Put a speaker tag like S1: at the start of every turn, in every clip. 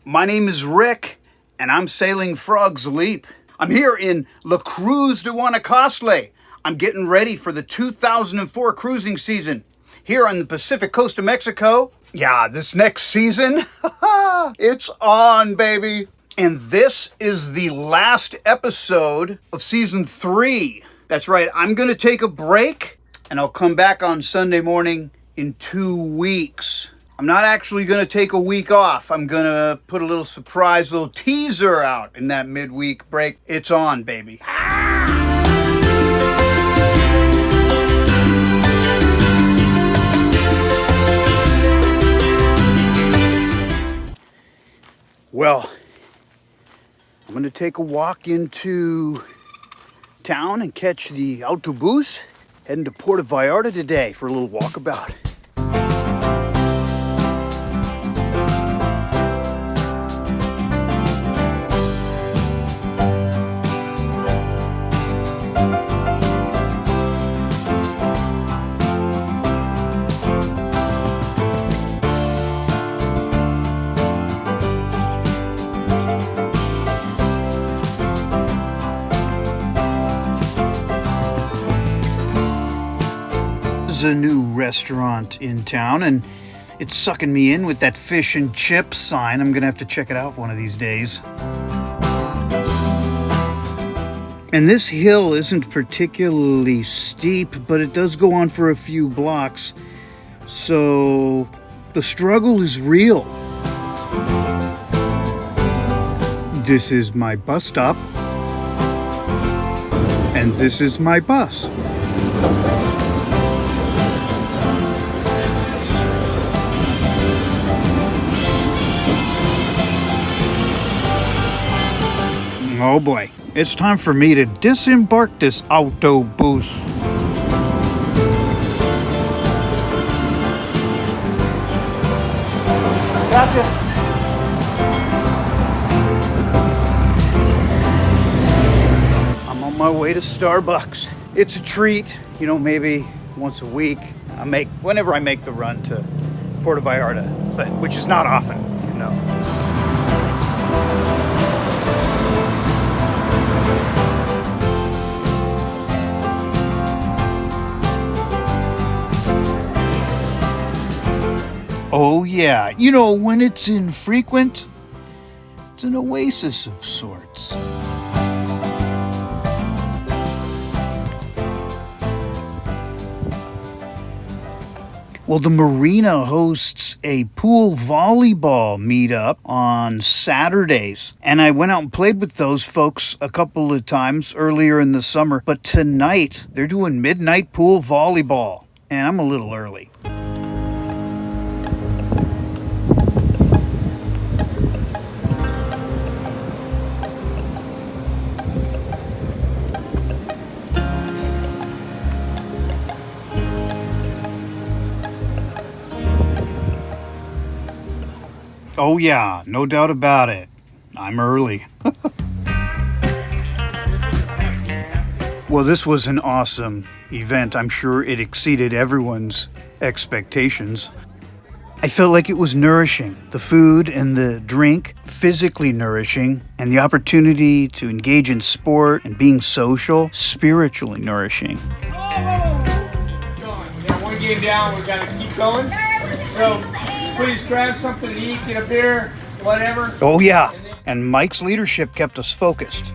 S1: My name is Rick, and I'm sailing Frog's Leap. I'm here in Cruz de Huanacaxtle. I'm getting ready for the 2004 cruising season here on the Pacific coast of Mexico. Yeah, this next season, it's on, baby. And this is the last episode of season 3. That's right, I'm gonna take a break, and I'll come back on Sunday morning in 2 weeks. I'm not actually going to take a week off. I'm going to put a little surprise, little teaser out in that midweek break. It's on, baby. Well, I'm going to take a walk into town and catch the autobus. Heading to Puerto Vallarta today for a little walkabout. A new restaurant in town, and it's sucking me in with that fish and chip sign. I'm gonna have to check it out one of these days. And this hill isn't particularly steep, but it does go on for a few blocks, so the struggle is real. This is my bus stop, and this is my bus. Oh boy, it's time for me to disembark this autobus. Gracias. I'm on my way to Starbucks. It's a treat, maybe once a week. Whenever I make the run to Puerto Vallarta, which is not often, Oh yeah, when it's infrequent, it's an oasis of sorts. Well, the marina hosts a pool volleyball meetup on Saturdays. And I went out and played with those folks a couple of times earlier in the summer. But tonight, they're doing midnight pool volleyball. And I'm a little early. Oh yeah, no doubt about it. I'm early. Well, this was an awesome event. I'm sure it exceeded everyone's expectations. I felt like it was nourishing. The food and the drink, physically nourishing, and the opportunity to engage in sport and being social, spiritually nourishing.
S2: Whoa. We got one game down, we gotta keep going. So please grab something to eat, get a beer, whatever.
S1: Oh yeah, and Mike's leadership kept us focused.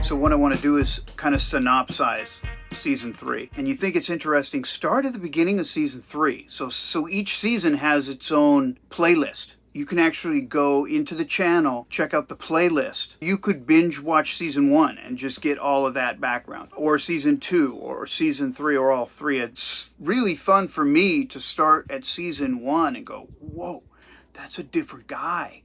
S1: So what I want to do is kind of synopsize season 3. And you think it's interesting, start at the beginning of season 3. So each season has its own playlist. You can actually go into the channel, check out the playlist. You could binge watch season 1 and just get all of that background, or season 2, or season 3, or all 3. It's really fun for me to start at season 1 and go, whoa, that's a different guy.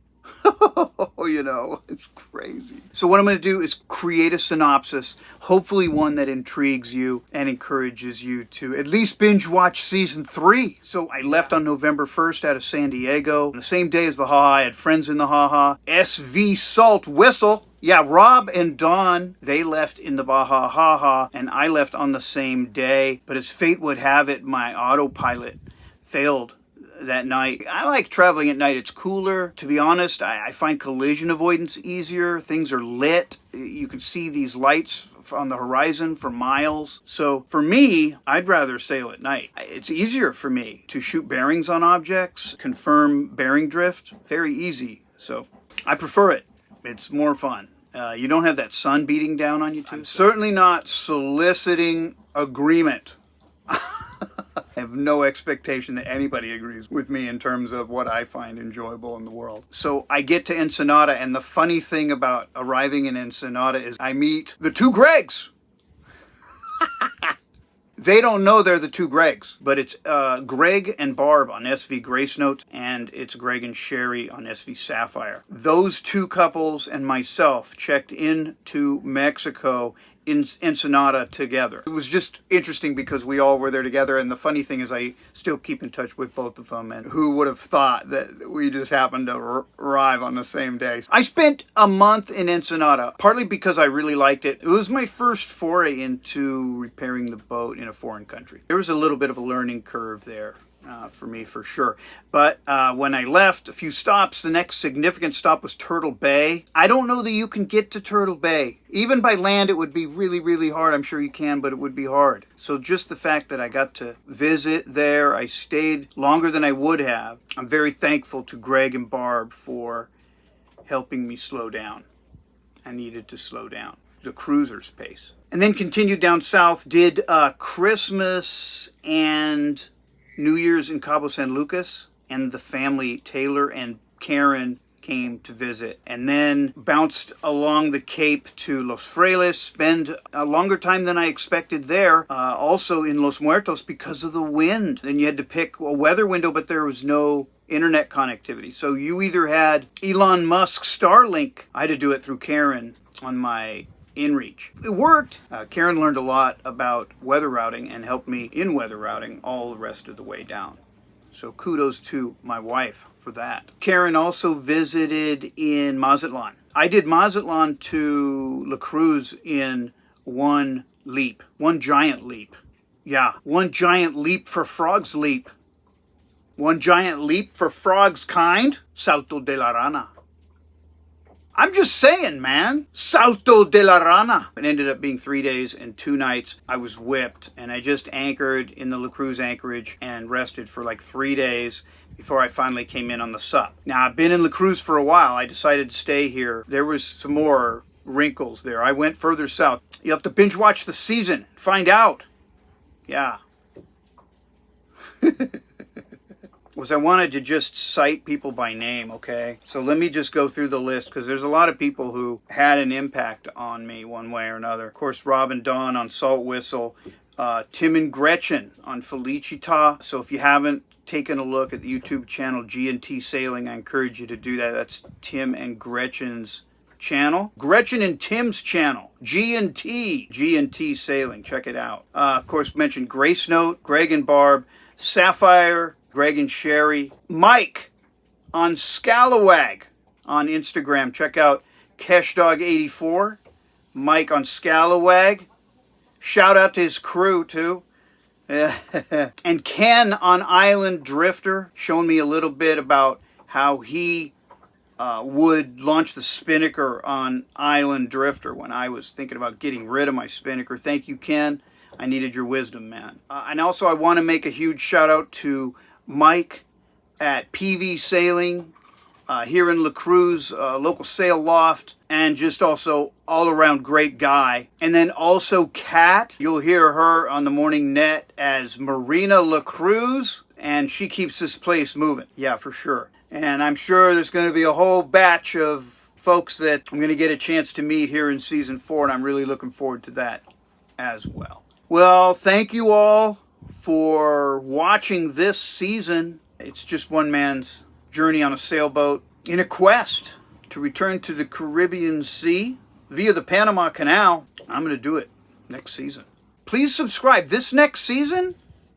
S1: You know, it's crazy. So what I'm going to do is create a synopsis, hopefully one that intrigues you and encourages you to at least binge watch season 3. So I left on November 1st out of San Diego. On the same day as the haha, I had friends in the haha. SV Salt Whistle. Yeah, Rob and Don, they left in the Baja Haha, and I left on the same day. But as fate would have it, my autopilot failed that night. I like traveling at night. It's cooler. To be honest, I find collision avoidance easier. Things are lit. You can see these lights on the horizon for miles. So for me, I'd rather sail at night. It's easier for me to shoot bearings on objects, confirm bearing drift. Very easy. So I prefer it. It's more fun. You don't have that sun beating down on you too. I'm certainly not soliciting agreement. I have no expectation that anybody agrees with me in terms of what I find enjoyable in the world. So I get to Ensenada, and the funny thing about arriving in Ensenada is I meet the two Gregs. They don't know they're the two Gregs, but it's Greg and Barb on SV Grace Note, and it's Greg and Sherry on SV Sapphire. Those two couples and myself checked into Mexico in Ensenada together. It was just interesting because we all were there together, and the funny thing is I still keep in touch with both of them, and who would have thought that we just happened to arrive on the same day. I spent a month in Ensenada, partly because I really liked it. It was my first foray into repairing the boat in a foreign country. There was a little bit of a learning curve there. For me, for sure. But when I left, a few stops, the next significant stop was Turtle Bay. I don't know that you can get to Turtle Bay. Even by land, it would be really, really hard. I'm sure you can, but it would be hard. So just the fact that I got to visit there, I stayed longer than I would have. I'm very thankful to Greg and Barb for helping me slow down. I needed to slow down. The cruiser's pace. And then continued down south, did Christmas and New Year's in Cabo San Lucas, and the family, Taylor and Karen, came to visit. And then bounced along the Cape to Los Frailes, spend a longer time than I expected there, also in Los Muertos because of the wind. Then you had to pick a weather window, but there was no internet connectivity. So you either had Elon Musk's Starlink, I had to do it through Karen on my InReach. It worked. Karen learned a lot about weather routing and helped me in weather routing all the rest of the way down. So kudos to my wife for that. Karen also visited in Mazatlan. I did Mazatlan to La Cruz in one leap. One giant leap. Yeah, one giant leap for frog's leap. One giant leap for frog's kind. Salto de la Rana. I'm just saying, man. Salto de la Rana. It ended up being 3 days and 2 nights. I was whipped, and I just anchored in the La Cruz anchorage and rested for like 3 days before I finally came in on the sup. Now, I've been in La Cruz for a while. I decided to stay here. There was some more wrinkles there. I went further south. You have to binge watch the season. Find out. Yeah. Was I wanted to just cite people by name, okay? So let me just go through the list, because there's a lot of people who had an impact on me one way or another. Of course, Rob and Don on Salt Whistle, Tim and Gretchen on Felicita. So if you haven't taken a look at the YouTube channel G&T Sailing, I encourage you to do that. That's Tim and Gretchen's channel. Gretchen and Tim's channel, G&T Sailing. Check it out. Of course, mentioned Grace Note, Greg and Barb, Sapphire, Greg and Sherry, Mike on Scalawag on Instagram. Check out Keshdog84, Mike on Scalawag. Shout out to his crew too. And Ken on Island Drifter, showing me a little bit about how he would launch the spinnaker on Island Drifter when I was thinking about getting rid of my spinnaker. Thank you, Ken. I needed your wisdom, man. And also I want to make a huge shout out to Mike at PV Sailing here in La Cruz, local sail loft, and just also all around great guy. And then also Kat, you'll hear her on the morning net as Marina La Cruz, and she keeps this place moving. Yeah, for sure. And I'm sure there's going to be a whole batch of folks that I'm going to get a chance to meet here in season 4, and I'm really looking forward to that as well. Well, thank you all for watching this season. It's just one man's journey on a sailboat. In a quest to return to the Caribbean Sea via the Panama Canal, I'm going to do it next season. Please subscribe. This next season,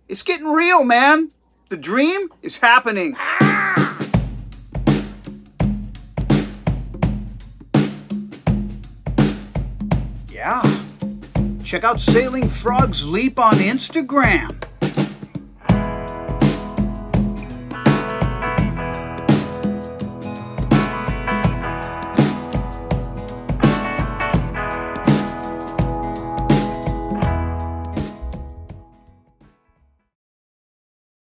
S1: it's getting real, man. The dream is happening. Yeah. Check out Sailing Frogs Leap on Instagram.